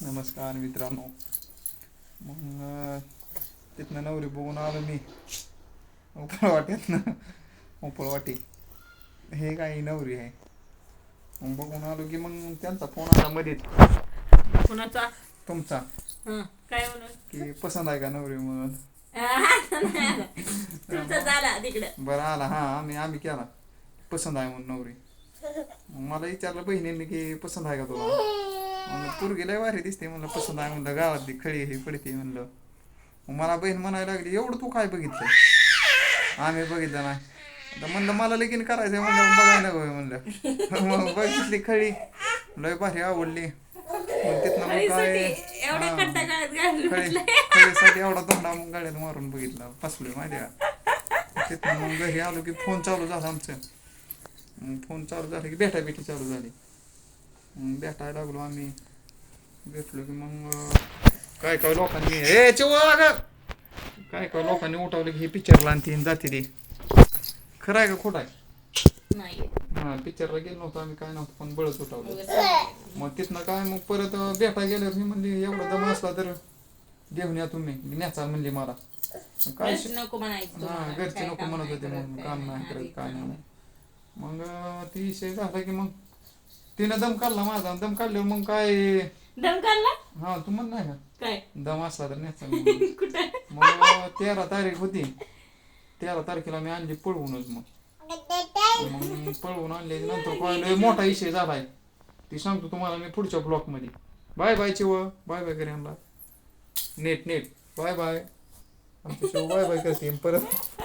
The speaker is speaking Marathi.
नमस्कार मित्रांनो. मग तिथनं नवरी बघून आलो मी उपळवाट्यातनं. उपळवाटी हे काही नवरी आहे. मग बघून आलो की मग त्यांचा फोन आला मध्ये कुणाचा? तुमचा, हं, काय म्हणून? की पसंत आहे का नवरी म्हणून. तुमचा झाला तिकडं. बरं आला. हा आम्ही केला पसंत आहे म्हणून नवरी. मग मला विचारलं बहिणींनी की पसंत आहे का तुला. म्हणलं पोरगी लय भारी दिसते म्हणलं. पसंत आहे म्हणलं. गावातली खळी ही पडते म्हणलं. मग मला बहीण म्हणायला लागली एवढं तू काय बघितलं. आम्ही बघितलं नाही. आता म्हणलं मला लगीन करायचंय म्हणलं बघायला नको म्हणलं. मग बघितली खळी लय भारी आवडली. मग तिथनं मग काय एवढ्या हा खट्टा काळात घालून खळी म्हटलं. खळीसाठी एवढा धोंडा मग गाड्यात मारून बघितला. फसलोय माहिती का. तिथनं मग घरी आलो की फोन चालू झाला आमचं. मग फोन चालू झाला की भेटाभेटी चालू झाली. मग भेटायला लागलो आम्ही. भेटलो की मग काय काय लोकांनी काय काय लोकांनी उठवलं की हे पिक्चरला आणि तीन जाते ती. खरं आहे का खोटं आहे. नाही. हा पिक्चरला गेलो नव्हतो आम्ही काय नव्हतं पण बळच उठवलं. मग तिथनं काय मग परत भेटायला गेल्यावर मी म्हणली एवढा दम असला तर घेऊन या तुम्ही. मी न्याचा म्हणली मला. काय घरचे नको म्हणायचं हा तुम्हाला. घरचे काय नको काम म्हणत नाही होते करत, म्हणून काम नाही करत काय नाही. करत. मग ती विषय झाला की मग तिनं दम काढला माझा. दम काढल्यावर मग काय दम काढला? हा तू म्हण नाही का काय? दम असला तर न्याचा म्हणून. कुठं? मग 13 तारीख होती. 13 तारखेला मी आणली पळवूनच. मग पळवून आणले नंतर काय मोठा विषय झालाय. ती सांगतो तुम्हाला मी पुढच्या ब्लॉक मध्ये. बाय बाय चिव. बाय बाय करे आणला. नेट बाय बाय. आमच्या शिव बाय बाय करते परत.